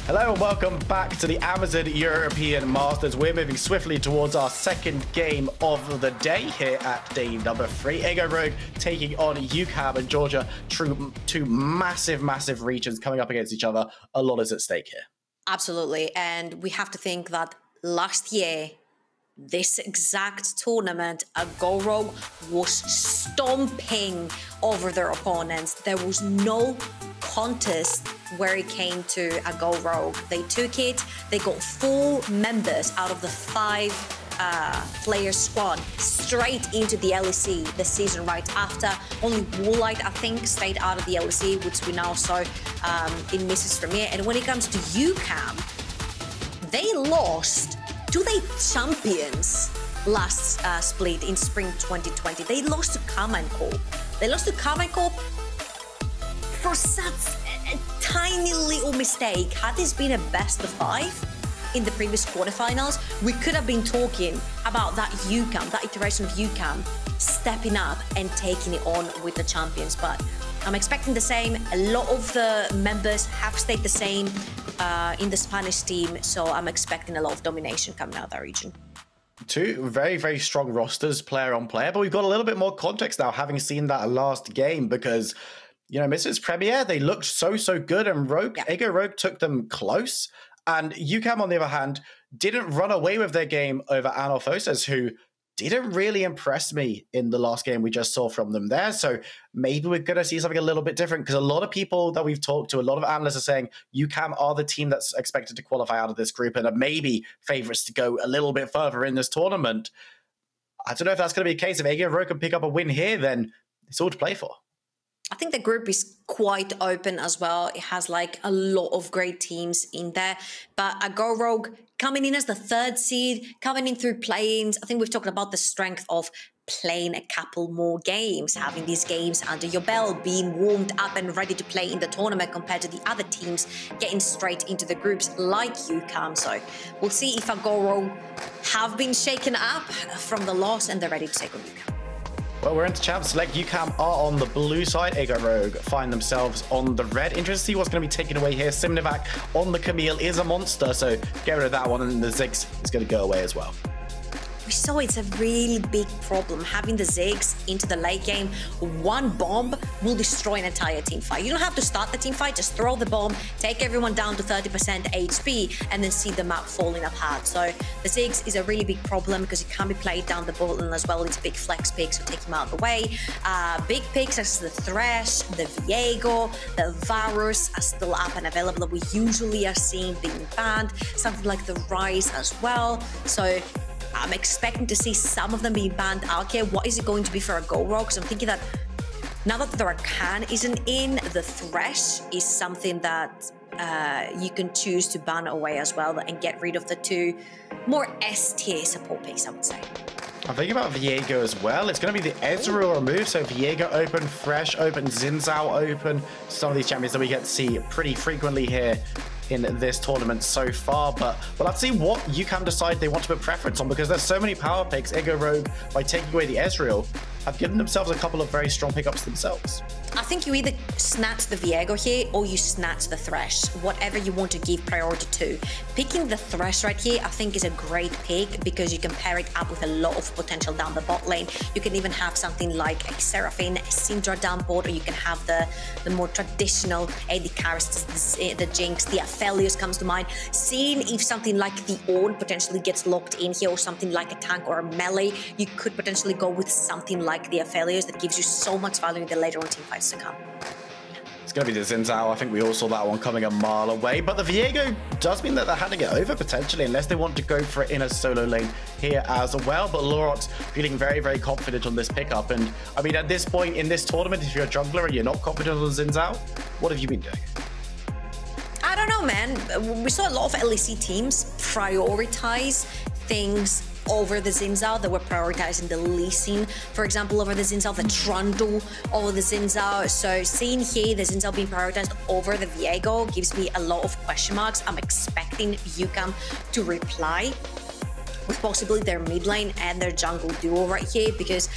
Hello and welcome back to the Amazon European Masters. We're moving swiftly towards our second game of the day here at day number 3. Ego Rogue taking on UCAM and Georgia. Two massive regions coming up against each other. A lot is at stake here. Absolutely. And we have to think that last year, this exact tournament, Go Rogue was stomping over their opponents. There was no contest where it came to a Go Rogue. They took it, they got 4 members out of the 5-player squad straight into the LEC the season right after. Only Woolite, I think, stayed out of the LEC, which we now saw in Mrs. Premier. And when it comes to UCAM, they lost to the champions last split in spring 2020. They lost to Kamenkorp. They lost to Kamenkorp for such a tiny little mistake. Had this been a best of 5 in the previous quarterfinals, we could have been talking about that UCAM, that iteration of UCAM, stepping up and taking it on with the champions. But I'm expecting the same. A lot of the members have stayed the same in the Spanish team, so I'm expecting a lot of domination coming out of that region. 2 very strong rosters, player on player, but we've got a little bit more context now, having seen that last game, because you know, Mrs. Premier, they looked so good, and Rogue, yeah. Ego Rogue took them close. And UCAM, on the other hand, didn't run away with their game over Anorthoses, who didn't really impress me in the last game we just saw from them there. So maybe we're going to see something a little bit different, because a lot of people that we've talked to, a lot of analysts are saying UCAM are the team that's expected to qualify out of this group and are maybe favorites to go a little bit further in this tournament. I don't know if that's going to be the case. If Ego Rogue can pick up a win here, then it's all to play for. I think the group is quite open as well. It has like a lot of great teams in there. But a Go Rogue coming in as the 3rd seed, coming in through play-ins. I think we've talked about the strength of playing a couple more games, having these games under your belt, being warmed up and ready to play in the tournament compared to the other teams getting straight into the groups like UCAM. So we'll see if a Go Rogue have been shaken up from the loss and they're ready to take on UCAM. Well, we're into Champ Select. UCAM are on the blue side. Ego Rogue find themselves on the red. Interesting to see what's going to be taken away here. Simivak on the Camille is a monster, so get rid of that one, and the Ziggs is going to go away as well. We saw it's a really big problem having the Ziggs into the late game. One bomb will destroy an entire team fight. You don't have to start the team fight, just throw the bomb, take everyone down to 30% HP, and then see the map falling apart. So the Ziggs is a really big problem because it can be played down the bot lane as well. It's a big flex pick, so take him out of the way. Big picks such as the Thresh, the Viego, the Varus are still up and available that we usually are seeing being banned. Something like the Rise as well. So I'm expecting to see some of them being banned out here. What is it going to be for a Go Rogue? Because I'm thinking that now that the Rakan isn't in, the Thresh is something that you can choose to ban away as well and get rid of the 2 more S-tier support picks, I would say. I'm thinking about Viego as well. It's going to be the Ezreal remove, so Viego open, Thresh open, Xin Zhao open. Some of these champions that we get to see pretty frequently here in this tournament so far, but we'll have to see what UCAM decide they want to put preference on, because there's so many power picks. Ego Rogue, by taking away the Ezreal, have given themselves a couple of very strong pickups themselves. I think you either snatch the Viego here or you snatch the Thresh, whatever you want to give priority to. Picking the Thresh right here, I think, is a great pick because you can pair it up with a lot of potential down the bot lane. You can even have something like a Seraphine, a Syndra down board, or you can have the more traditional AD carries, the Jinx, the Aphelios comes to mind. Seeing if something like the Ornn potentially gets locked in here, or something like a tank or a melee, you could potentially go with something like the Aphelios that gives you so much value in the later on team fights to come. It's going to be the Xin Zhao. I think we all saw that one coming a mile away, but the Viego does mean that they're handing it over potentially, unless they want to go for it in a solo lane here as well. But Lurox feeling very confident on this pickup. And I mean, at this point in this tournament, if you're a jungler and you're not confident on Xin Zhao, what have you been doing? I don't know, man. We saw a lot of LEC teams prioritize things over the Xin Zhao. They were prioritizing the Lee Sin, for example, over the Xin Zhao, the Trundle over the Xin Zhao. So seeing here the Xin Zhao being prioritized over the Viego gives me a lot of question marks. I'm expecting UCAM to reply with possibly their mid lane and their jungle duo right here, because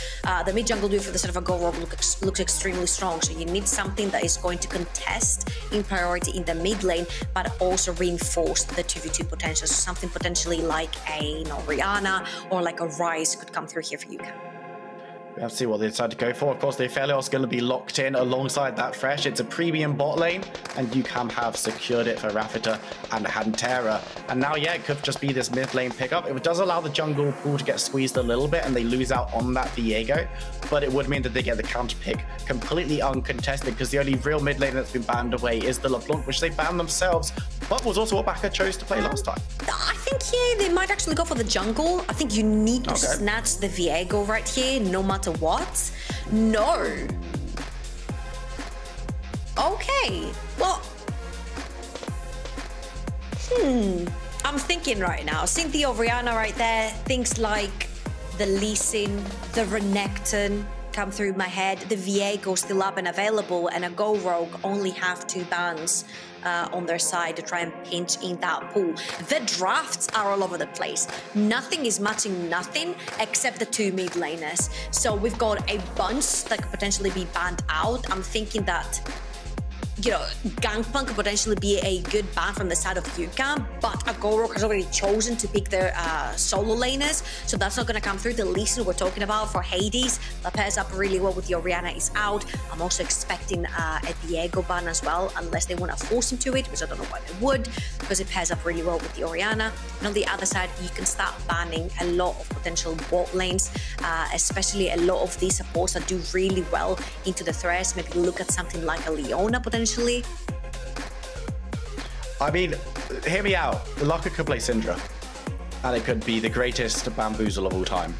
the mid jungle duo for the sort of a Go Rogue looks extremely strong. So you need something that is going to contest in priority in the mid lane, but also reinforce the 2v2 potential. So something potentially like a Orianna or like a Rise could come through here for UCAM. We have to see what they decide to go for. Of course, the Aphelios is going to be locked in alongside that Thresh. It's a premium bot lane, and UCAM have secured it for Rafitta and Hantera. And now, yeah, it could just be this mid lane pickup. It does allow the jungle pool to get squeezed a little bit, and they lose out on that Viego. But it would mean that they get the counter pick completely uncontested, because the only real mid lane that's been banned away is the LeBlanc, which they banned themselves, but was also what Baca chose to play last time. I think here they might actually go for the jungle. I think you need to snatch the Viego right here, no matter what. No. Okay. Well. I'm thinking right now. Seeing the Orianna right there, things like the Lee Sin, the Renekton come through my head. The Viego still up and available, and a Go Rogue only have 2 bans on their side to try and pinch in that pool. The drafts are all over the place. Nothing is matching nothing except the 2 mid laners. So we've got a bunch that could potentially be banned out. I'm thinking that, you know, Gangplank could potentially be a good ban from the side of UCAM, but a Go Rogue has already chosen to pick their solo laners, so that's not going to come through. The Lee Sin we're talking about for Hadess, that pairs up really well with the Orianna is out. I'm also expecting a Viego ban as well, unless they want to force him to it, which I don't know why they would, because it pairs up really well with the Orianna. And on the other side, you can start banning a lot of potential bot lanes, especially a lot of these supports that do really well into the Thresh. Maybe look at something like a Leona potentially. I mean, hear me out. The Lucker could play Syndra, and it could be the greatest bamboozle of all time.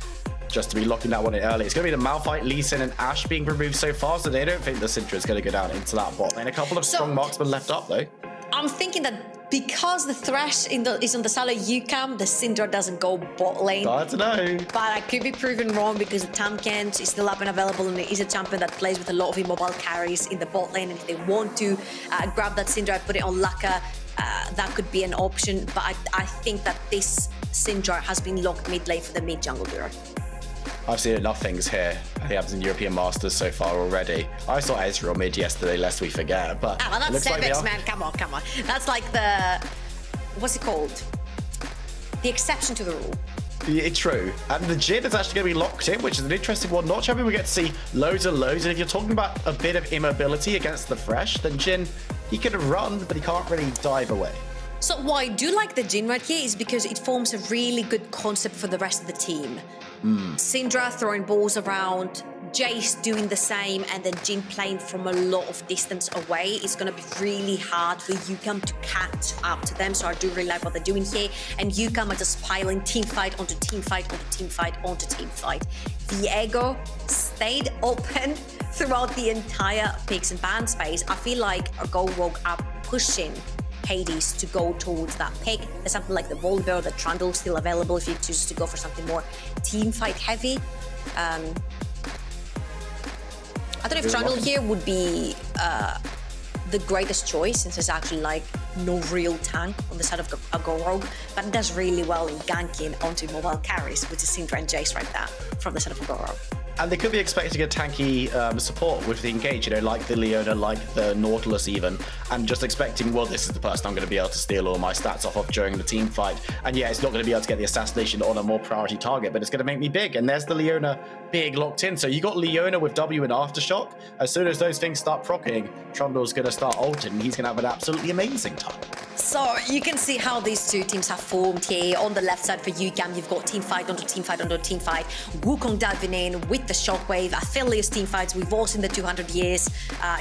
Just to be locking that one in early. It's going to be the Malphite, Lee Sin, and Ashe being removed so far, so they don't think the Syndra is going to go down into that bot lane. A couple of strong marksmen left up, though. I'm thinking that because the Thresh is on the side of UCAM, the Syndra doesn't go bot lane. I don't know. But I could be proven wrong, because the Tamkent is still up and available, and it is a champion that plays with a lot of immobile carries in the bot lane. And if they want to grab that Syndra and put it on Laka, that could be an option. But I think that this Syndra has been locked mid lane for the mid jungle duo. I've seen enough things here. He happens in European Masters so far already. I saw Ezreal mid yesterday, lest we forget. But well, that's Sevix, man. Come on. That's like the, what's it called? The exception to the rule. Yeah, true. And the Jhin is actually going to be locked in, which is an interesting one. Not sure we get to see loads and loads. And if you're talking about a bit of immobility against the Thresh, then Jhin, he can run, but he can't really dive away. So why I do like the Jhin right here is because it forms a really good concept for the rest of the team. Syndra throwing balls around, Jayce doing the same, and then Jhin playing from a lot of distance away. It's going to be really hard for UCAM to catch up to them. So I do really like what they're doing here. And UCAM are just piling team fight onto team fight onto team fight onto team fight. Viego stayed open throughout the entire picks and ban space. I feel like a Go Rogue are pushing Hadess to go towards that pick. There's something like the Volibear or the Trundle still available if you choose to go for something more team fight heavy. I don't know if Trundle here would be the greatest choice, since there's actually like no real tank on the side of a Go Rogue, but it does really well in ganking onto mobile carries, which is Syndra and Jayce right there from the side of a Go Rogue. And they could be expecting a tanky support with the engage, you know, like the Leona, like the Nautilus even, and just expecting, well, this is the person I'm going to be able to steal all my stats off of during the team fight. And yeah, it's not going to be able to get the assassination on a more priority target, but it's going to make me big. And there's the Leona big locked in. So you got Leona with W and Aftershock. As soon as those things start proccing, Trundle's going to start ulting, and he's going to have an absolutely amazing time. So you can see how these two teams have formed here. On the left side for UCAM, you've got team fight onto team fight onto team fight. Wukong diving in with the shockwave. Aphelios team fights. We've all seen the 200 years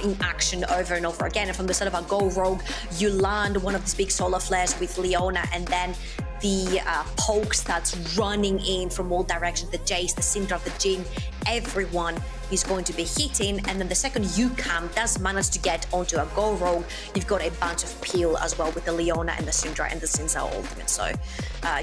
in action over and over again. And from the side of a Go Rogue, you land one of these big solar flares with Leona, and then the poke starts running in from all directions. The Jayce, the Syndra, the Jhin everyone is going to be hitting, and then the second UCAM does manage to get onto a go rogue, you've got a bunch of peel as well with the Leona and the Syndra and the Zhao ultimate. So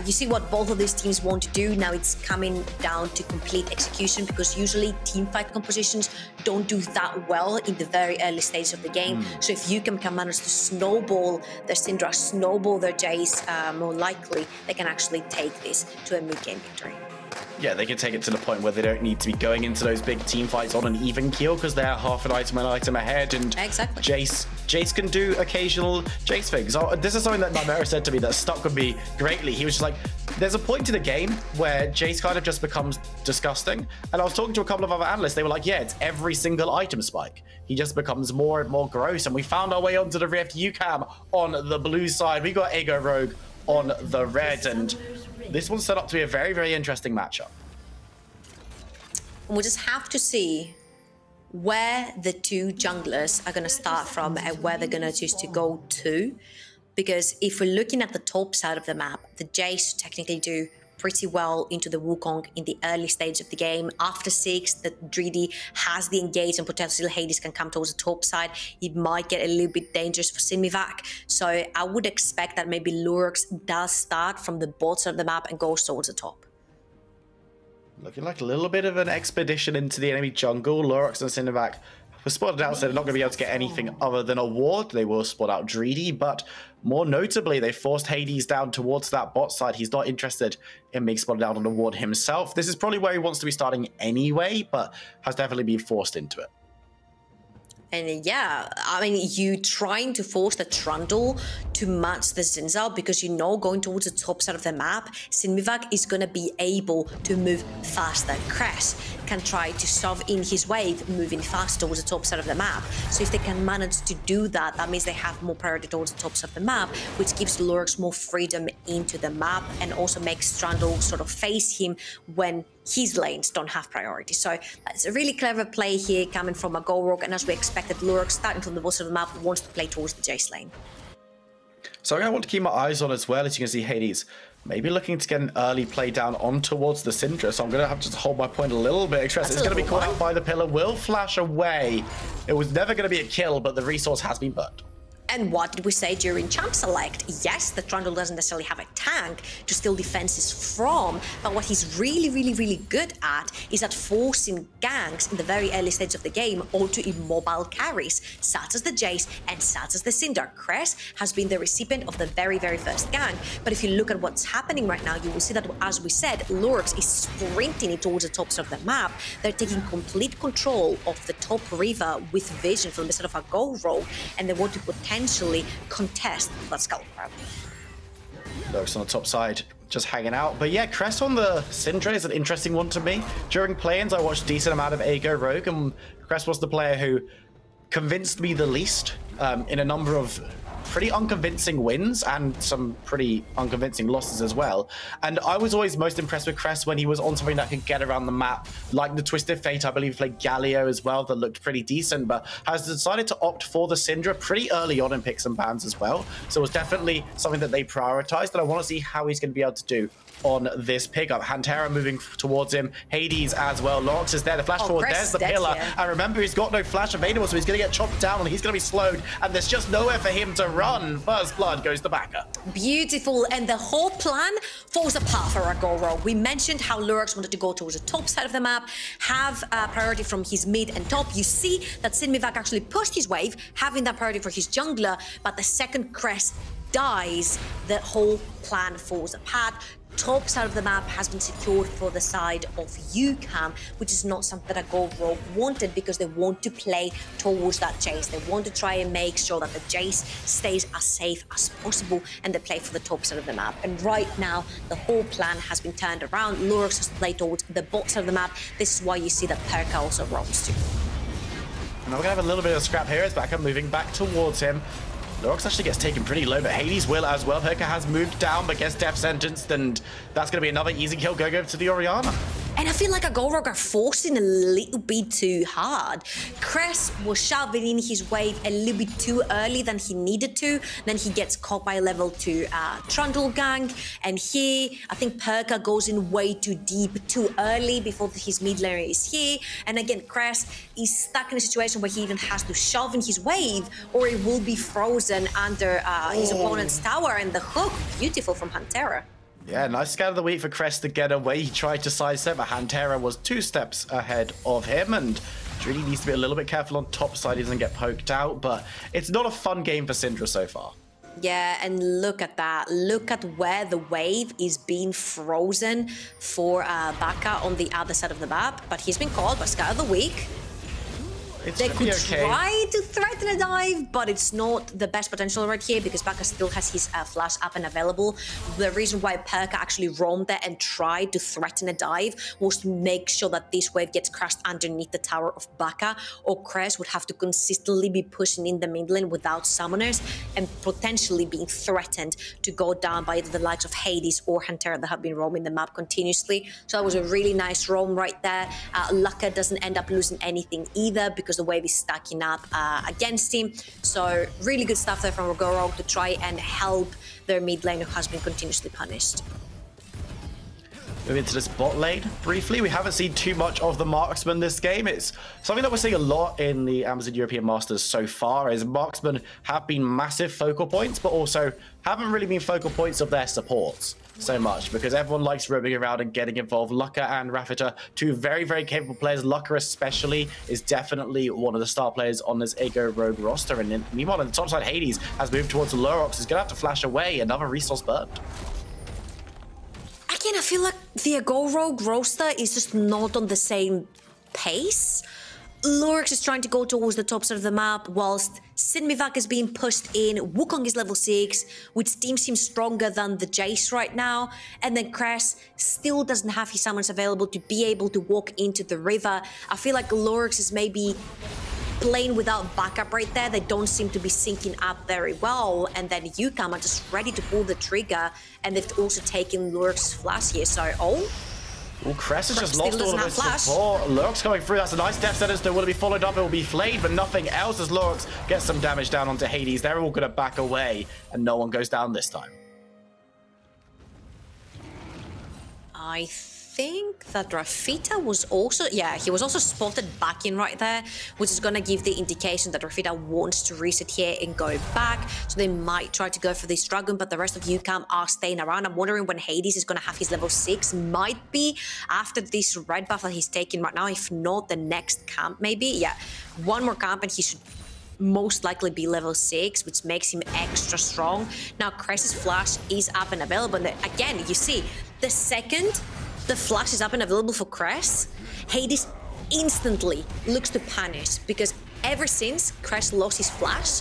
you see what both of these teams want to do. Now it's coming down to complete execution, because usually teamfight compositions don't do that well in the very early stage of the game. So if UCAM can manage to snowball their Syndra, snowball their Jayce, more likely they can actually take this to a mid-game victory. Yeah, they can take it to the point where they don't need to be going into those big team fights on an even keel, because they're half an item ahead, and exactly. Jayce can do occasional Jayce things. So this is something that Nightmare said to me that stuck with me greatly. He was just like, there's a point to the game where Jayce kind of just becomes disgusting. And I was talking to a couple of other analysts, they were like, yeah, it's every single item spike. He just becomes more and more gross, and we found our way onto the Rift. UCAM on the blue side, we got Ego Rogue on the red, and this one's set up to be a very, very interesting matchup. We'll just have to see where the two junglers are going to start from and where they're going to choose to go to. Because if we're looking at the top side of the map, the Jayce technically do pretty well into the Wukong in the early stage of the game. After 6, the Dreedy has the engage, and potentially Hadess can come towards the top side. It might get a little bit dangerous for Simivak. So I would expect that maybe Lurox does start from the bottom of the map and goes towards the top. Looking like a little bit of an expedition into the enemy jungle. Lurox and Simivak were spotted out, so they're not going to be able to get anything other than a ward. They will spot out Dreedy, but more notably, they forced Hadess down towards that bot side. He's not interested in being spotted out on the ward himself. This is probably where he wants to be starting anyway, but has definitely been forced into it. And yeah, I mean, you trying to force the Trundle to match the Zhao, because you know going towards the top side of the map, Simivak is going to be able to move faster. Chres can try to shove in his wave, moving fast towards the top side of the map. So if they can manage to do that, that means they have more priority towards the top side of the map, which gives Lurox more freedom into the map, and also makes Trundle sort of face him when his lanes don't have priority. So it's a really clever play here coming from a go rogue, and as we expected, Lurox starting from the bottom of the map wants to play towards the Jayce lane. So I want to keep my eyes on as well. As you can see, Hadess maybe looking to get an early play down on towards the Syndra, so I'm going to have to hold my point a little bit. Chres is going to be caught out by the pillar, will flash away. It was never going to be a kill, but the resource has been burnt. And what did we say during Champ Select? Yes, the Trundle doesn't necessarily have a tank to steal defenses from, but what he's really, really, really good at is at forcing ganks in the very early stage of the game onto immobile carries, such as the Jayce and such as the Syndra. Chres has been the recipient of the very, very first gank, but if you look at what's happening right now, you will see that, as we said, Lurox is sprinting it towards the top side of the map. They're taking complete control of the top river with vision from the side of a go rogue, and they want to potentially contest that skull crab. Lurox on the top side, just hanging out. But yeah, Chres on the Syndra is an interesting one to me. During play-ins, I watched a decent amount of Ego Rogue, and Chres was the player who convinced me the least in a number of pretty unconvincing wins and some pretty unconvincing losses as well. And I was always most impressed with Chres when he was on something that could get around the map, like the Twisted Fate. I believe he played Galio as well, that looked pretty decent, but has decided to opt for the Syndra pretty early on in picks and bans as well. So it was definitely something that they prioritized, and I want to see how he's going to be able to do on this pickup. Hantera moving towards him, Hadess as well. Lurox is there, the flash forward, there's the pillar. And remember, he's got no flash available, so he's going to get chopped down and he's going to be slowed, and there's just nowhere for him to run. First blood goes to Baca. Beautiful, and the whole plan falls apart for our go rogue. We mentioned how Lurox wanted to go towards the top side of the map, have priority from his mid and top. You see that Simivak actually pushed his wave, having that priority for his jungler, but the second Chres dies, the whole plan falls apart. Top side of the map has been secured for the side of UCAM, which is not something that a Gold Rogue wanted, because they want to play towards that Jayce. They want to try and make sure that the Jayce stays as safe as possible, and they play for the top side of the map. And right now, the whole plan has been turned around. Lurox has to play towards the bottom side of the map. This is why you see that Pyrka also roams too. And we're going to have a little bit of scrap here as Baca moving back towards him. Lurox actually gets taken pretty low, but Hadess will as well. Pyrka has moved down, but gets death sentenced, and that's going to be another easy kill going over to the Orianna. And I feel like Agorog are forcing a little bit too hard. Chres was shoving in his wave a little bit too early than he needed to. Then he gets caught by a level 2 Trundle gang. And here, I think Pyrka goes in way too deep, too early before his mid laner is here. And again, Chres is stuck in a situation where he even has to shove in his wave or it will be frozen under his opponent's tower. And the hook, beautiful from Hantera. Yeah, nice scan of the week for Chres to get away. He tried to sidestep, but Hantera was 2 steps ahead of him, and Dreedy needs to be a little bit careful on top side. He doesn't get poked out, but it's not a fun game for Syndra so far. Yeah, and look at that. Look at where the wave is being frozen for Baca on the other side of the map, but he's been called by Scout of the Week. They could try to threaten a dive, but it's not the best potential right here because Baca still has his flash up and available. The reason why Pyrka actually roamed there and tried to threaten a dive was to make sure that this wave gets crushed underneath the tower of Baca, or Chres would have to consistently be pushing in the mid lane without summoners and potentially being threatened to go down by the likes of Hadess or Hantera that have been roaming the map continuously. So that was a really nice roam right there. FLICKR doesn't end up losing anything either because the wave is stacking up against him. So really good stuff there from Agorog to try and help their mid lane who has been continuously punished. Moving into this bot lane briefly, we haven't seen too much of the marksman this game. It's something that we're seeing a lot in the Amazon European Masters so far, is marksmen have been massive focal points, but also haven't really been focal points of their supports so much because everyone likes roaming around and getting involved. FLICKR and Rafitta, 2 very, very capable players. FLICKR especially is definitely one of the star players on this AGO Rogue roster. And meanwhile, on the top side, Hadess has moved towards the Lurox. He's going to have to flash away. Another resource burned. Again, I feel like the AGO Rogue roster is just not on the same pace. Lurox is trying to go towards the top side of the map, whilst Simivak is being pushed in. Wukong is level 6, which deems him stronger than the Jayce right now. And then Chres still doesn't have his summons available to be able to walk into the river. I feel like Lurox is maybe playing without backup right there. They don't seem to be syncing up very well. And then UCAM are just ready to pull the trigger. And they've also taken Lurox's flash here. So, Well, Chres has just lost all of his support. Lurox coming through. That's a nice death sentence. Still will be followed up. It will be flayed, but nothing else as Lurox gets some damage down onto Hadess. They're all going to back away, and no one goes down this time. I think that Rafitta was also, he was also spotted back in right there, which is going to give the indication that Rafitta wants to reset here and go back. So they might try to go for this dragon, but the rest of UCAM are staying around. I'm wondering when Hadess is going to have his level 6. Might be after this red buff that he's taking right now. If not, the next camp maybe. Yeah, one more camp and he should most likely be level 6, which makes him extra strong. Now Chres's flash is up and available. And again, you see, the second the flash is up and available for Chres, Hadess instantly looks to punish, because ever since Chres lost his flash,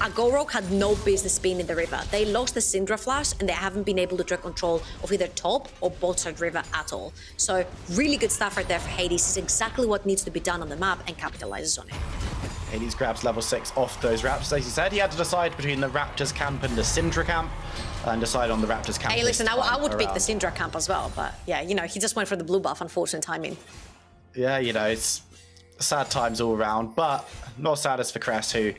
Agorog had no business being in the river. They lost the Syndra flash and they haven't been able to take control of either top or bot side river at all. So really good stuff right there for Hadess. It's exactly what needs to be done on the map and capitalizes on it. Hadess grabs level 6 off those Raptors. As he said, he had to decide between the Raptors camp and the Syndra camp, and decide on the Raptors camp. Hey, listen, I would pick the Syndra camp as well, but yeah, you know, he just went for the blue buff, unfortunate timing. Yeah, you know, it's sad times all around, but not sad as for Chres, who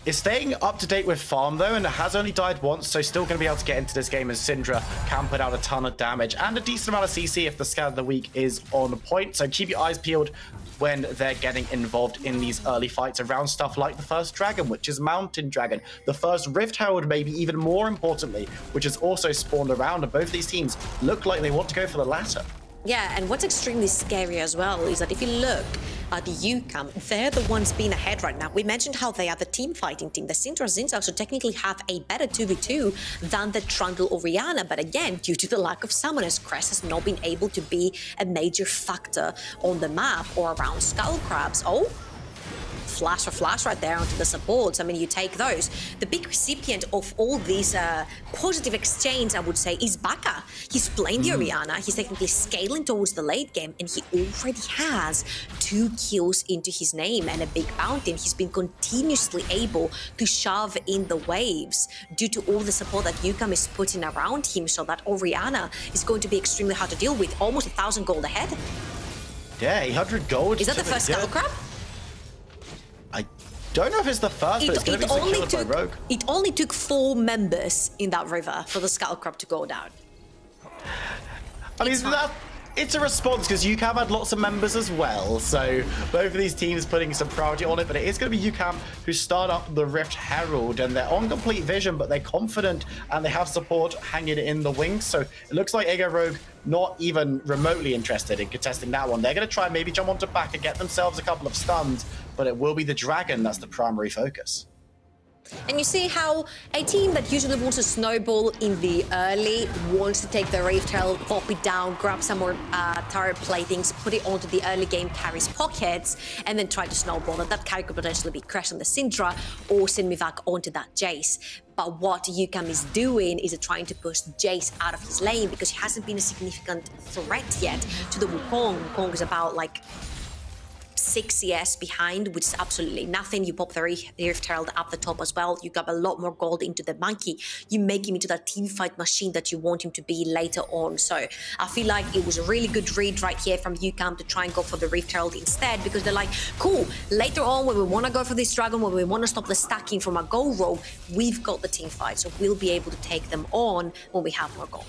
is staying up to date with farm though, and has only died once, so still going to be able to get into this game as Syndra can put out a ton of damage and a decent amount of CC if the scan of the week is on point. So keep your eyes peeled when they're getting involved in these early fights around stuff like the first dragon, which is Mountain Dragon, the first Rift Herald, maybe even more importantly, which has also spawned around, and both of these teams look like they want to go for the latter. Yeah, and what's extremely scary as well is that if you look at the UCAM, they're the ones being ahead right now. We mentioned how they are the team fighting team. The Syndra Zhao so technically have a better 2v2 than the Trundle Orianna, but again, due to the lack of summoners, Chres has not been able to be a major factor on the map or around Skull Crabs. flash right there onto the supports. I mean, you take those. The big recipient of all these positive exchange, I would say, is Baca. He's playing the Orianna. He's technically scaling towards the late game, and he already has 2 kills into his name and a big bounty. And he's been continuously able to shove in the waves due to all the support that UCAM is putting around him, so that Orianna is going to be extremely hard to deal with. Almost 1,000 gold ahead. Yeah, 800 gold. Is that the first Skull Crab? I don't know if it's the first, but it's going to be secured by Rogue. It only took 4 members in that river for the Skull Crab to go down. I mean, it's a response because UCAM had lots of members as well, so both of these teams putting some priority on it, but it is going to be UCAM who start up the Rift Herald, and they're on complete vision, but they're confident and they have support hanging in the wings, so it looks like Ego Rogue not even remotely interested in contesting that one. They're going to try and maybe jump onto Baca and get themselves a couple of stuns, but it will be the Dragon that's the primary focus. And you see how a team that usually wants to snowball in the early wants to take the Rift Herald, pop it down, grab some more turret platings, put it onto the early game carry's pockets, and then try to snowball. And that carry could potentially be Chres on the Syndra or Simivak onto that Jayce. But what UCAM is doing is trying to push Jayce out of his lane because he hasn't been a significant threat yet to the Wukong. Wukong is about like 6 CS behind, which is absolutely nothing. You pop the Rift Herald up the top as well. You got a lot more gold into the monkey. You make him into that team fight machine that you want him to be later on. So I feel like it was a really good read right here from UCAM to try and go for the Rift Herald instead, because they're like, cool, later on when we want to go for this Dragon, when we want to stop the stacking from a Go Rogue, we've got the team fight, so we'll be able to take them on when we have more gold.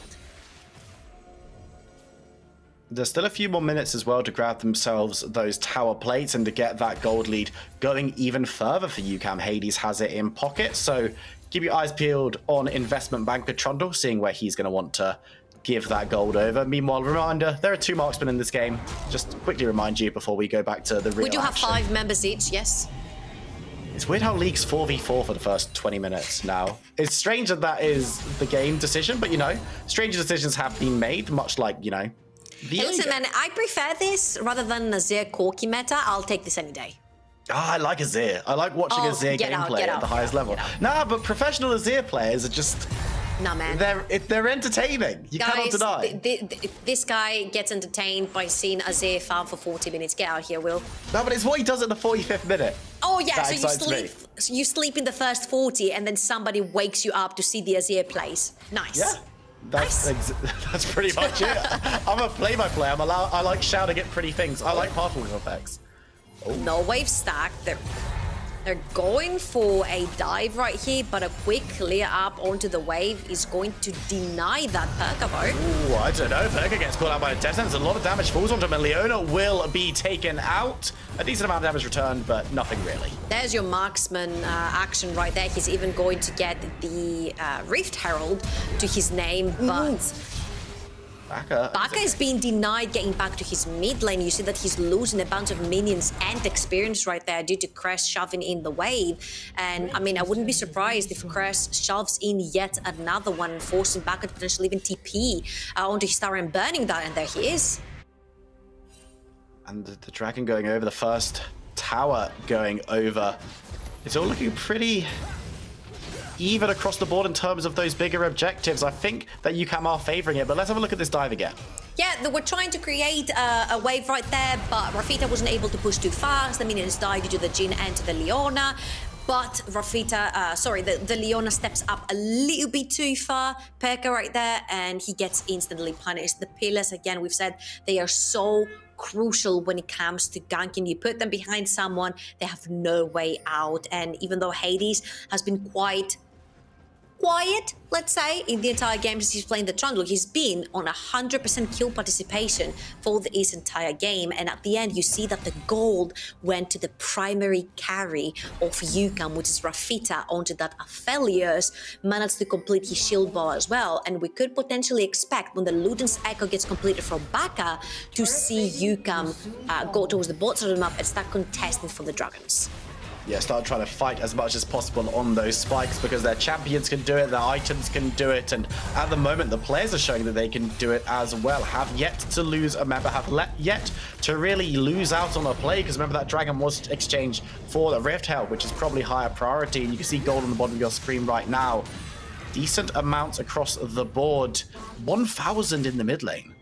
There's still a few more minutes as well to grab themselves those tower plates and to get that gold lead going even further for UCAM. Hadess has it in pocket, so keep your eyes peeled on investment banker Trundle, seeing where he's going to want to give that gold over. Meanwhile, reminder, there are 2 marksmen in this game. Just quickly remind you before we go back to the real We do have action. 5 members each, yes. It's weird how League's 4v4 for the first 20 minutes now. It's strange that that is the game decision, but, you know, stranger decisions have been made, much like, you know, Hey, listen, man, I prefer this rather than Azir Corki meta. I'll take this any day. Ah, I like Azir. I like watching Azir gameplay at the highest level. Nah, but professional Azir players are just... Nah, man. They're entertaining. You cannot deny. This guy gets entertained by seeing Azir farm for 40 minutes. Get out here, Will. No, but it's what he does at the 45th minute. Oh, yeah, so you sleep in the first 40 and then somebody wakes you up to see the Azir plays. Nice. Yeah. That's pretty much it. I'm a play-by-play. I like shouting at pretty things. I like particle effects. Oh. No wave stack. They're going for a dive right here, but a quick clear up onto the wave is going to deny that Pyrka though. Ooh, I don't know. Pyrka gets caught out by a death sentence. A lot of damage falls onto him, and Leona will be taken out. A decent amount of damage returned, but nothing really. There's your marksman action right there. He's even going to get the Rift Herald to his name, but... Baca is being denied getting back to his mid lane. You see that he's losing a bunch of minions and experience right there due to Chres shoving in the wave. And I mean, I wouldn't be surprised if Chres shoves in yet another one and forcing Baca to potentially even TP onto his tower and burning that. And there he is. And the Dragon going over, the first tower going over. It's all looking pretty even across the board in terms of those bigger objectives. I think that UCAM are favoring it, but let's have a look at this dive again. Yeah, they were trying to create a wave right there, but Rafitta wasn't able to push too fast. The minions died due to the Jhin and to the Leona. But Rafitta, the Leona steps up a little bit too far. Pyrka right there, and he gets instantly punished. The pillars, again, we've said they are so crucial when it comes to ganking. You put them behind someone, they have no way out. And even though Hadess has been quite quiet, let's say, in the entire game since he's playing the Trundle, he's been on 100% kill participation for this entire game, and at the end you see that the gold went to the primary carry of UCAM, which is Rafitta, onto that Aphelios, managed to complete his shield bar as well, and we could potentially expect when the Luden's Echo gets completed from Baca to see UCAM go towards the bot side of the map and start contesting for the Dragons. yeah, start trying to fight as much as possible on those spikes because their champions can do it, their items can do it, and at the moment the players are showing that they can do it as well. Have yet to lose a member, have yet to really lose out on a play, because remember that dragon was exchanged for the Rift Hell, which is probably higher priority, and you can see gold on the bottom of your screen right now. Decent amounts across the board. 1,000 in the mid lane.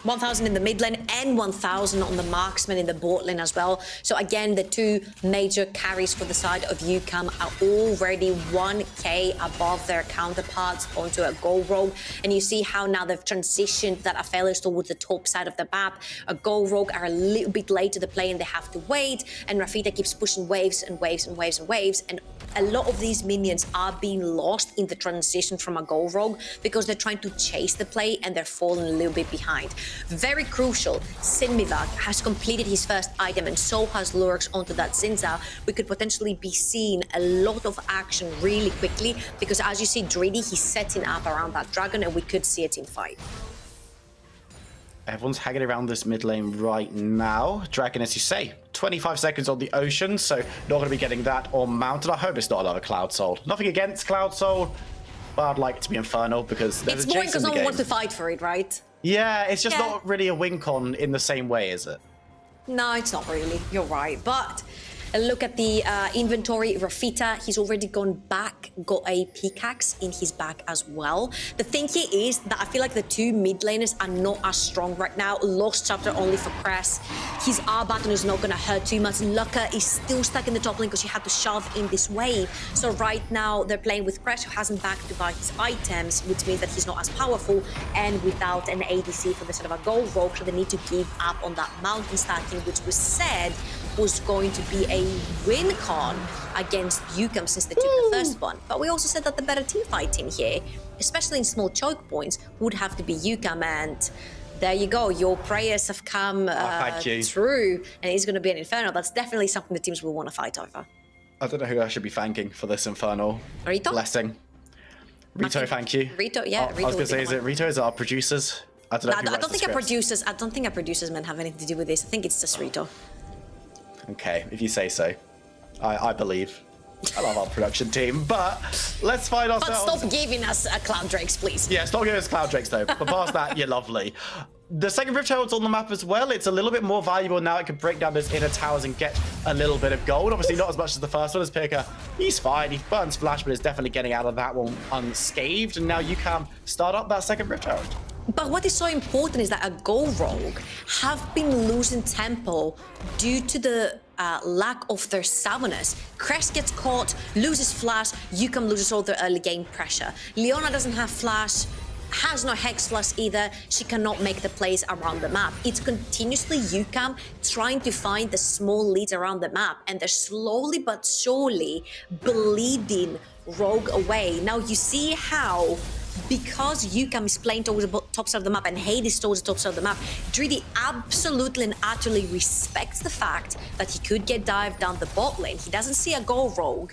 1,000 in the mid lane and 1,000 on the marksman in the bot lane as well. So again, the two major carries for the side of UCAM are already 1k above their counterparts onto a gold rogue. And you see how now they've transitioned that Aphelios towards the top side of the map. A gold rogue are a little bit late to the play and they have to wait. And Rafitta keeps pushing waves and waves and waves and waves. And a lot of these minions are being lost in the transition from a gold rogue because they're trying to chase the play and they're falling a little bit behind. Very crucial, Simivak has completed his first item and so has Lurox onto that Syndra. We could potentially be seeing a lot of action really quickly because as you see Dreedy, he's setting up around that dragon and we could see a team fight. Everyone's hanging around this mid lane right now. Dragon, as you say, 25 seconds on the ocean, so not going to be getting that on mounted. I hope it's not another Cloud Soul. Nothing against Cloud Soul, but I'd like it to be Inferno because there's a Jayce in the game. It's more because no one wants to fight for it, right? Yeah, it's just not really a win con in the same way, is it? No, it's not really. You're right. But look at the inventory. Rafitta, he's already gone back, got a pickaxe in his back as well. The thing here is that I feel like the two mid laners are not as strong right now. Lost chapter only for Chres. His R button is not going to hurt too much. FLICKR is still stuck in the top lane because you have to shove in this wave. So right now they're playing with Chres, who hasn't back to buy his items, which means that he's not as powerful, and without an ADC for the sort of a gold rogue, so they need to give up on that mountain stacking, which was said was going to be a win con against UCAM since they took the first one. But we also said that the better team fight team here, especially in small choke points, would have to be UCAM, and there you go. Your prayers have come true, and it's going to be an Inferno. That's definitely something the teams will want to fight over. I don't know who I should be thanking for this Infernal blessing. Rito, thank you. Rito, yeah. I was going to say, is it Rito? Is it our producers? I don't know. I don't think our producers men have anything to do with this. I think it's just Rito. Okay, if you say so. I believe. I love our production team, but let's find ourselves... But stop giving us Cloud Drakes, please. Yeah, stop giving us Cloud Drakes, though. But past that, you're lovely. The second Rift Herald's on the map as well. It's a little bit more valuable now. It can break down those inner towers and get a little bit of gold. Obviously, not as much as the first one as Pyrka. He's fine. He burns Flash, but is definitely getting out of that one unscathed. And now you can start up that second Rift Herald. But what is so important is that a gold rogue have been losing tempo due to the lack of their summoners. Chres gets caught, loses Flash, UCAM loses all their early game pressure. Leona doesn't have Flash, has no Hex Flash either. She cannot make the plays around the map. It's continuously UCAM trying to find the small leads around the map, and they're slowly but surely bleeding rogue away. Now you see how, because UCAM is playing towards the top side of the map and Hadess towards the top side of the map, Dreedy absolutely and utterly respects the fact that he could get dived down the bot lane. He doesn't see a gold rogue,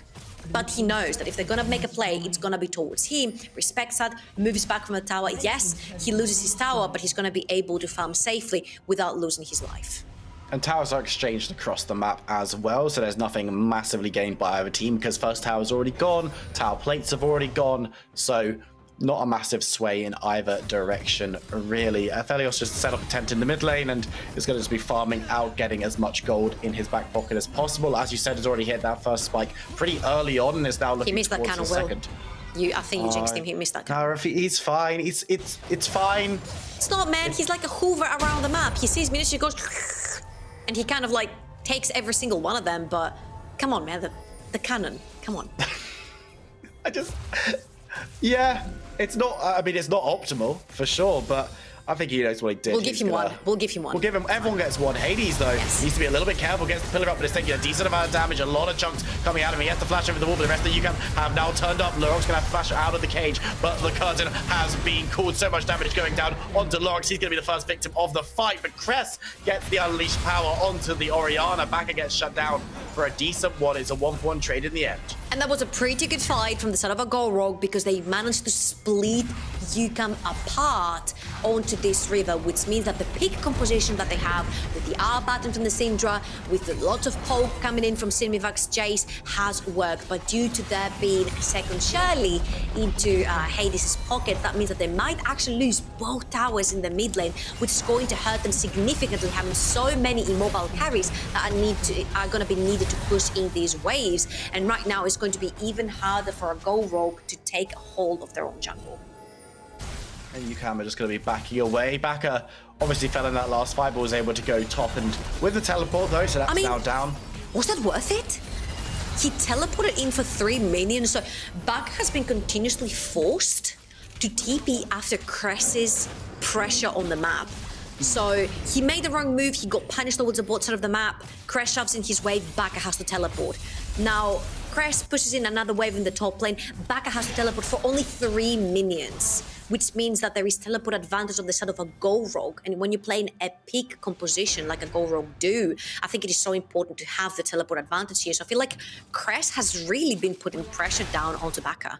but he knows that if they're going to make a play, it's going to be towards him. Respects that, moves back from the tower. Yes, he loses his tower, but he's going to be able to farm safely without losing his life. And towers are exchanged across the map as well, so there's nothing massively gained by either team because first tower's already gone, tower plates have already gone, so not a massive sway in either direction, really. Aphelios just set up a tent in the mid lane and is going to just be farming out, getting as much gold in his back pocket as possible. As you said, has already hit that first spike pretty early on and is now looking towards the second. I think you jinxed him. He missed that. No, he's fine. It's fine. It's not, man. He's like a hoover around the map. He sees minions, he goes, and he kind of like takes every single one of them. But come on, man, the cannon. Come on. Yeah, it's not. I mean, it's not optimal for sure, but I think he knows what he did. We'll give him one. We'll give him one. We'll give him. Everyone gets one. Hadess though needs to be a little bit careful. Gets the pillar up, but it's taking a decent amount of damage. A lot of chunks coming out of him. He has to flash over the wall, but the rest of UCAM have now turned up. Lurox gonna have to flash out of the cage, but the curtain has been called. So much damage going down onto Lurox. He's gonna be the first victim of the fight. But Chres gets the unleashed power onto the Orianna. Baca gets shut down for a decent one. It's a 1-for-1 trade in the end. And that was a pretty good fight from the side of a gold rogue because they managed to split UCAM apart onto this river, which means that the pick composition that they have with the R button from the Syndra, with lots of poke coming in from Simivak's Jayce has worked. But due to there being a second Shirley into Hadess' pocket, that means that they might actually lose both towers in the mid lane, which is going to hurt them significantly, having so many immobile carries that are going to be needed to push in these waves. And right now it's going to be even harder for a Go Rogue to take hold of their own jungle. And UCAM are just going to be backing away. Baca obviously fell in that last fight, but was able to go top and with the teleport though, so that's now down. Was that worth it? He teleported in for 3 minions, so Baca has been continuously forced to TP after Chres's pressure on the map. So he made the wrong move, he got punished towards the bot side of the map, Chres shoves in his wave, Baca has to teleport. Now, Chres pushes in another wave in the top lane, Baca has to teleport for only 3 minions, which means that there is teleport advantage on the side of a Go Rogue. And when you play in a peak composition like a Go Rogue do, I think it is so important to have the teleport advantage here. So I feel like Chres has really been putting pressure down onto Baca.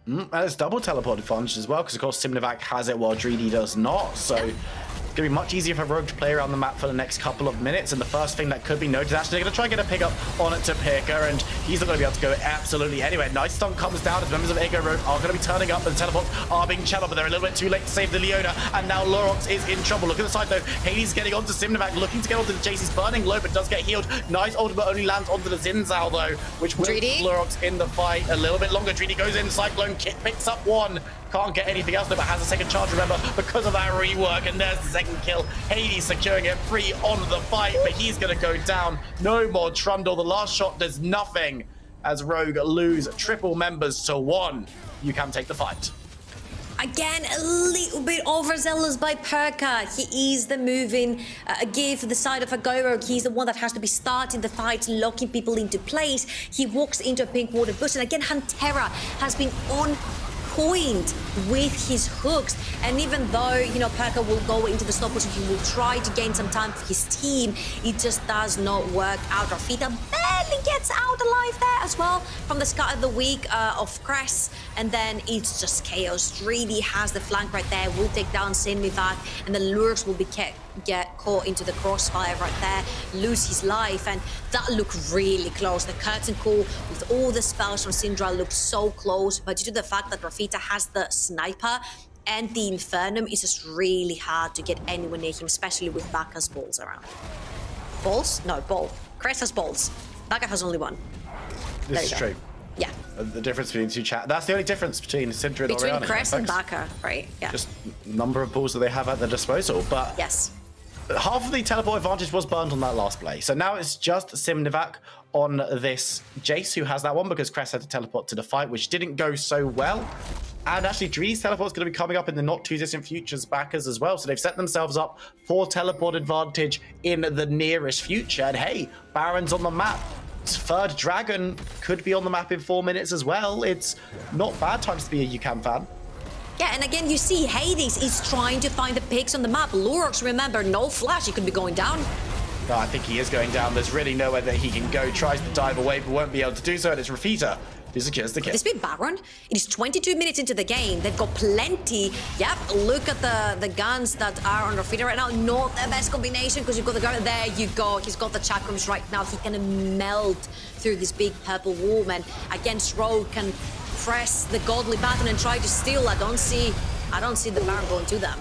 And it's double teleport advantage as well, because of course Simivak has it while Dreedy does not. So it's going to be much easier for Rogue to play around the map for the next couple of minutes. And the first thing that could be noted, actually, they're going to try and get a pick up on it to Pyrka, and he's not going to be able to go absolutely anywhere. Nice stun comes down as members of ADC Rogue are going to be turning up, and the teleports are being channeled, but they're a little bit too late to save the Leona. And now Lurox is in trouble. Look at the side though. Hadess getting onto Simivak, looking to get onto the Jayce. He's burning low, but does get healed. Nice ultimate only lands onto the Zhao though, which will keep Lurox in the fight a little bit longer. Dreedy goes in, Cyclone Kit picks up one. Can't get anything else, though, but has a second charge, remember, because of that rework, and there's the second kill. Hadess securing it free on the fight, but he's going to go down. No more Trundle. The last shot does nothing as Rogue lose triple members to 1. UCAM take the fight. Again, a little bit overzealous by Pyrka. He is the moving gear for the side of a Go Rogue. He's the one that has to be starting the fight, locking people into place. He walks into a pink water bush, and again, Hantera has been on point with his hooks. And even though, you know, Pyrka will go into the stopwatch and he will try to gain some time for his team, it just does not work out. Rafitta barely gets out alive there as well from the start of the week of Chres, and then it's just chaos. Dreedy has the flank right there, will take down Simivak, and the Lurox will be get caught into the crossfire right there, lose his life, and that looked really close. The curtain call with all the spells from Syndra looked so close, but due to the fact that Rafitta has the sniper and the Infernum, it's just really hard to get anyone near him, especially with Baca's balls around. Balls? No, ball. Chres has balls. Baca has only one. This is true. Yeah. The difference between two that's the only difference between Syndra and Orianna. Between Chres and Baca, right? Yeah. Just number of balls that they have at their disposal, but yes. Half of the teleport advantage was burned on that last play. So now it's just Simivak on this Jayce who has that one, because Chres had to teleport to the fight, which didn't go so well. And actually, Dreedy's teleport is going to be coming up in the not too distant futures backers as well. So they've set themselves up for teleport advantage in the nearest future. And hey, Baron's on the map. Third Dragon could be on the map in 4 minutes as well. It's not bad times to be a UCAM fan. Yeah, and again, you see Hadess is trying to find the picks on the map. Lurox, remember, no flash. He could be going down. No, I think he is going down. There's really nowhere that he can go. Tries to dive away, but won't be able to do so. And it's Rafitta who secures the kill. This big Baron, it is 22 minutes into the game. They've got plenty. Yep, look at the guns that are on Rafitta right now. Not the best combination, because you've got the gun. There you go. He's got the chakrams right now. He can melt through this big purple wall, man. Against Rogue can press the godly button and try to steal. I don't see the Baron going to them.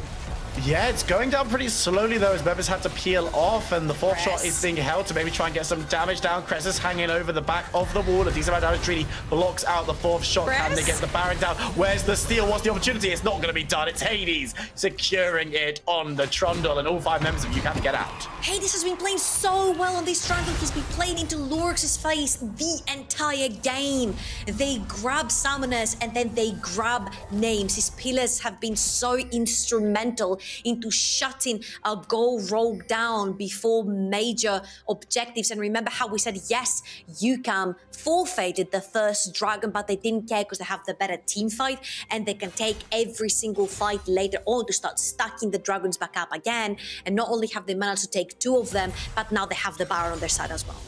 Yeah, it's going down pretty slowly though, as members had to peel off, and the fourth shot is being held to maybe try and get some damage down. Chres is hanging over the back of the wall. A decent amount of damage. Dreedy blocks out the fourth shot. Can they get the Baron down? Where's the steal? What's the opportunity? It's not going to be done. It's Hadess securing it on the Trundle, and all 5 members of UCAM get out. Hadess has been playing so well on this Trundle. He's been playing into Lurox's face the entire game. They grab summoners and then they grab names. His pillars have been so instrumental into shutting a Go Rogue down before major objectives. And remember how we said, yes, UCAM forfeited the first Dragon, but they didn't care because they have the better team fight, and they can take every single fight later on to start stacking the Dragons back up again. And not only have they managed to take 2 of them, but now they have the Baron on their side as well.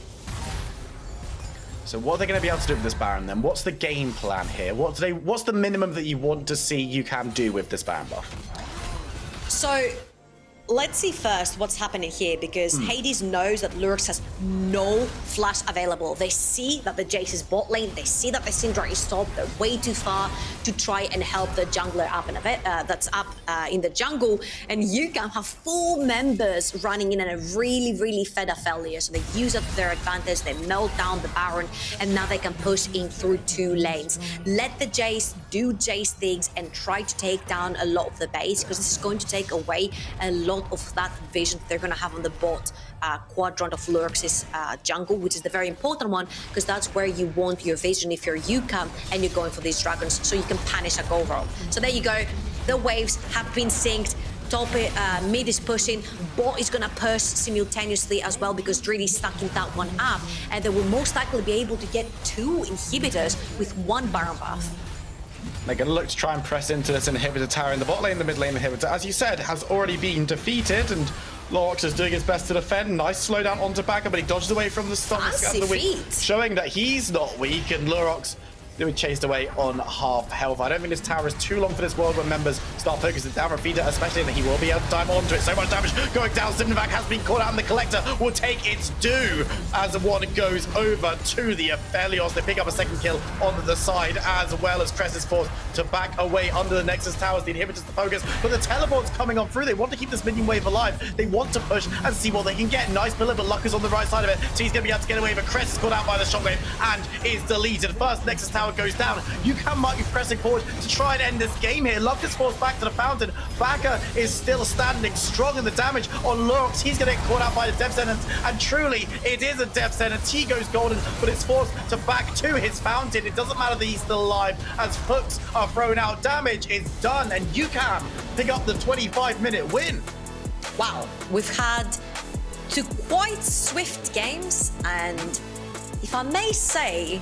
So what are they going to be able to do with this Baron then? What's the game plan here? What's the minimum that you want to see UCAM do with this Baron buff? So let's see first what's happening here, because Hadess knows that Lurox has no flash available. They see that the Jayce is bot lane. They see that the Syndra is top. They're way too far to try and help the jungler up in a bit. That's up in the jungle. And UCAM have 4 members running in and a really fed Aphelios. So they use up their advantage. They melt down the Baron, and now they can push in through 2 lanes. Let the Jayce do Jayce things and try to take down a lot of the base, because this is going to take away a lot of that vision they're going to have on the bot quadrant of Lurox's jungle, which is the very important one, because that's where you want your vision if you're UCAM and you're going for these dragons, so you can punish a go roll. So there you go. The waves have been synced. Top mid is pushing. Bot is going to push simultaneously as well, because Dreedy is stacking that one up, and they will most likely be able to get 2 inhibitors with 1 Baron buff. They're going to look to try and press into this inhibitor tower in the bot lane. The mid lane inhibitor, as you said, has already been defeated, and Lurox is doing his best to defend. Nice slowdown onto Baca, but he dodges away from the stun, showing that he's not weak, and Lurox being chased away on half health. I don't think this tower is too long for this world when members start focusing down Rafitta, especially that he will be able to dive onto it. So much damage going down. Simivak has been caught out, and the Collector will take its due as one goes over to the Aphelios. They pick up a 2nd kill on the side, as well as Chres is forced to back away under the Nexus towers. The inhibitors to focus, but the teleport's coming on through. They want to keep this minion wave alive. They want to push and see what they can get. Nice pillar, but Luck is on the right side of it, so he's going to be able to get away, but Chres is caught out by the shockwave and is deleted. First Nexus tower goes down. UCAM might be pressing forward to try and end this game here. Luck is forced back to the fountain. Baca is still standing strong in the damage on Lurox. He's going to get caught out by the death sentence, and truly it is a death sentence. He goes golden, but it's forced to back to his fountain. It doesn't matter that he's still alive, as hooks are thrown out. Damage is done, and UCAM pick up the 25-minute win. Wow, we've had 2 quite swift games, and if I may say,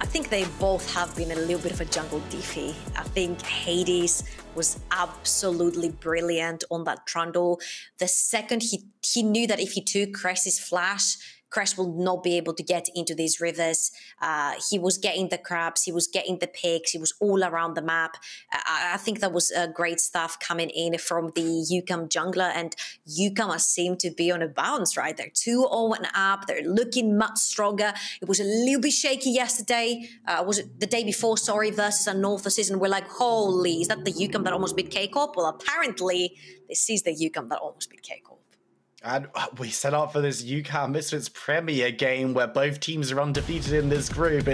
I think they both have been a little bit of a jungle diffy. I think Hadess was absolutely brilliant on that Trundle. The second he knew that if he took Chres's flash, Chres will not be able to get into these rivers. He was getting the crabs, he was getting the pigs, he was all around the map. I think that was great stuff coming in from the UCAM jungler, and UCAM seemed to be on a bounce, right? They're 2-0 up, they're looking much stronger. It was a little bit shaky yesterday, was it the day before, sorry, versus a North season. We're like, holy, is that the UCAM that almost beat K-Corp? Well, apparently this is the UCAM that almost beat K-Corp. And we set up for this UCAM Misfits Premier game where both teams are undefeated in this group.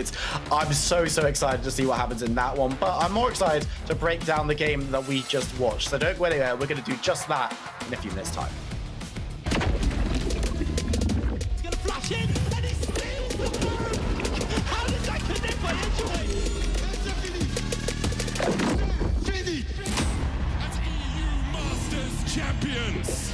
I'm so excited to see what happens in that one, but I'm more excited to break down the game that we just watched. So don't go anywhere, we're going to do just that in a few minutes' time. He's going to flash in, and he steals the bird! How did that connect by Edgeway? Dreedy! As EU Masters Champions!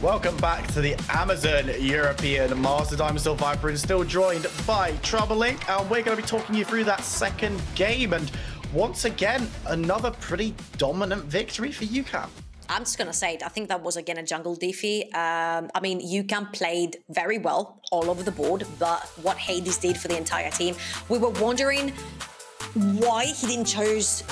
Welcome back to the Amazon European Masters. I'm still Viperoon, still joined by Troubling, and we're going to be talking you through that second game. And once again, another pretty dominant victory for UCAM. I'm just going to say it. I think that was, again, a jungle defy. I mean, UCAM played very well all over the board, but what Hadess did for the entire team, we were wondering why he didn't choose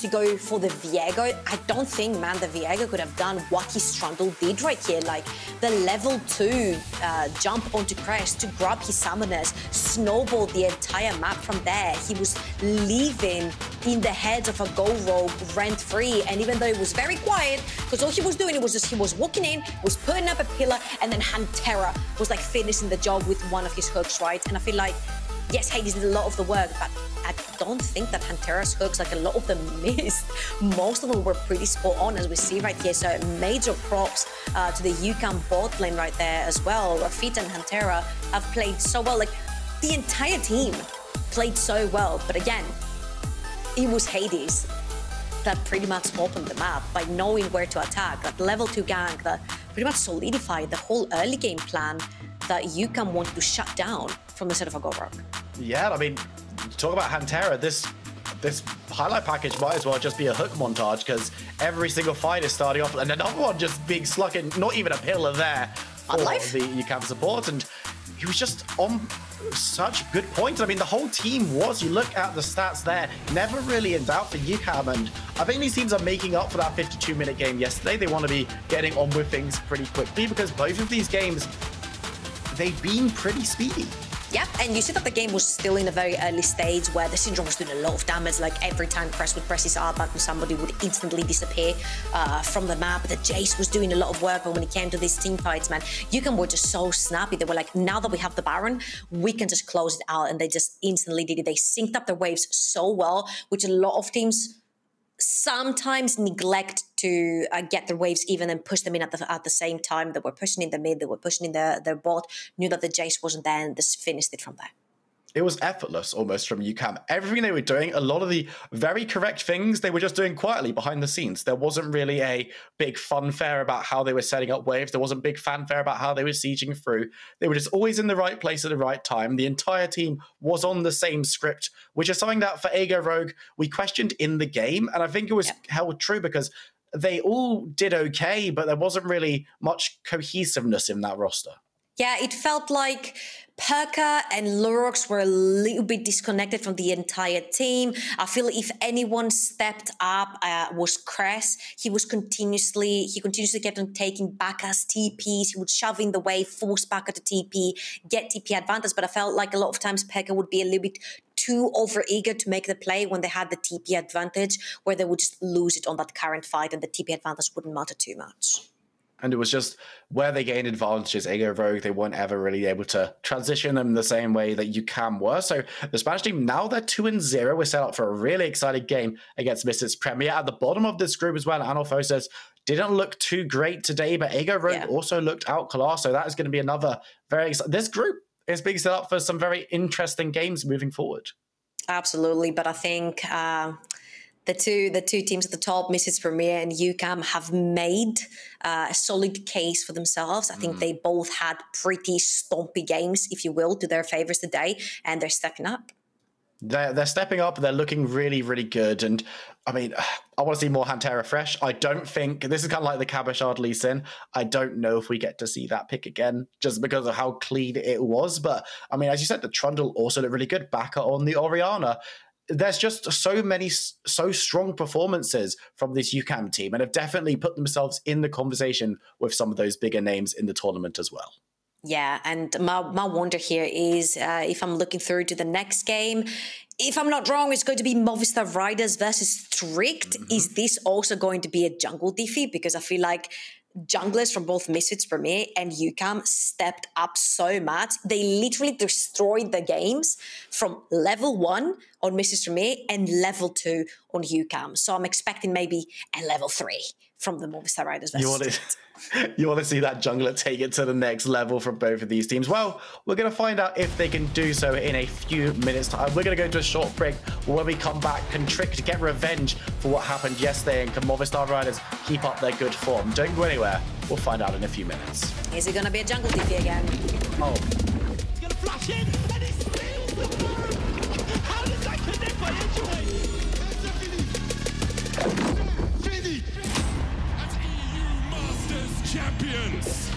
to go for the Viego. I don't think, man, the Viego could have done what his Trundle did right here. Like the level 2 jump onto Chres to grab his summoners, snowballed the entire map from there. He was leaving in the heads of a Go Rogue rent-free, and even though it was very quiet, because all he was doing was he was walking in, was putting up a pillar, and then Hantera was like finishing the job with one of his hooks, right? And I feel like, yes, Hadess did a lot of the work, but I don't think that Hantera's hooks, like a lot of them missed. Most of them were pretty spot on, as we see right here. So major props to the UCAM bot lane right there as well. Rafitta and Hantera have played so well. Like the entire team played so well. But again, it was Hadess that pretty much opened the map by knowing where to attack. That level 2 gank that pretty much solidified the whole early game plan that UCAM wanted to shut down from the set of a Go Rogue. Yeah, I mean, talk about Hantera. This highlight package might as well just be a hook montage, because every single fight is starting off, and another one just being slugged in, not even a pillar there for the UCAM support, and he was just on such good points. I mean, the whole team was, you look at the stats there, never really in doubt for UCAM, and I think these teams are making up for that 52-minute game yesterday. They want to be getting on with things pretty quickly, because both of these games, they've been pretty speedy. Yeah, and you see that the game was still in a very early stage where the Syndra was doing a lot of damage. Like every time Chres would press his R button, somebody would instantly disappear from the map. The Jayce was doing a lot of work, but when it came to these team fights, man, UCAM were just so snappy. They were like, now that we have the Baron, we can just close it out, and they just instantly did it. They synced up their waves so well, which a lot of teams sometimes neglect to get their waves even and push them in at the same time. They were pushing in the mid, they were pushing in their bot, knew that the Jayce wasn't there, and just finished it from there. It was effortless almost from UCAM. Everything they were doing, a lot of the very correct things, they were just doing quietly behind the scenes. There wasn't really a big funfair about how they were setting up waves. There wasn't big fanfare about how they were sieging through. They were just always in the right place at the right time. The entire team was on the same script, which is something that for ADC Rogue, we questioned in the game. And I think it was held true, because they all did okay, but there wasn't really much cohesiveness in that roster. Yeah, it felt like Pyrka and Lurox were a little bit disconnected from the entire team. I feel if anyone stepped up was Chres. He continuously kept on taking Baca's TPs. He would shove in the way, force Baca to TP, get TP advantage. But I felt like a lot of times Pyrka would be a little bit too over-eager to make the play when they had the TP advantage, where they would just lose it on that current fight, and the TP advantage wouldn't matter too much. And it was just where they gained advantages, ADC Rogue, they weren't ever really able to transition them the same way that UCAM were. So the Spanish team, now they're 2-0. We're set up for a really exciting game against Misfits Premier. At the bottom of this group as well, Anolfo says, didn't look too great today, but ADC Rogue also looked outclassed. So that is going to be another very exciting. This group is being set up for some very interesting games moving forward. Absolutely, but I think the two teams at the top, Misfits Premier and UCAM, have made a solid case for themselves. I think they both had pretty stompy games, if you will, to their favors today, and they're stepping up. They're stepping up. They're looking really, really good. And I mean, I want to see more Hantera Thresh. I don't think this is kind of like the Cabochard Lee Sin. I don't know if we get to see that pick again, just because of how clean it was. But I mean, as you said, the Trundle also looked really good. Baca on the Orianna. There's just so strong performances from this UCAM team, and have definitely put themselves in the conversation with some of those bigger names in the tournament as well. Yeah, and my wonder here is if I'm looking through to the next game, if I'm not wrong, it's going to be Movistar Riders versus Strict. Is this also going to be a jungle defeat? Because I feel like junglers from both Misfits Premier and UCAM stepped up so much. They literally destroyed the games from level 1 on Misfits Premier and level 2 on UCAM. So I'm expecting maybe a level 3 from the Movistar Riders versus You want to see that jungler take it to the next level from both of these teams? Well, we're going to find out if they can do so in a few minutes' time. We're going to go to a short break. When we come back, can Trick get revenge for what happened yesterday? And can Movistar Riders keep up their good form? Don't go anywhere. We'll find out in a few minutes. Is it gonna be a jungle TP again? Oh. He's gonna flash in, and he steals the farm! How does that connect by entry? As EU Masters Champions,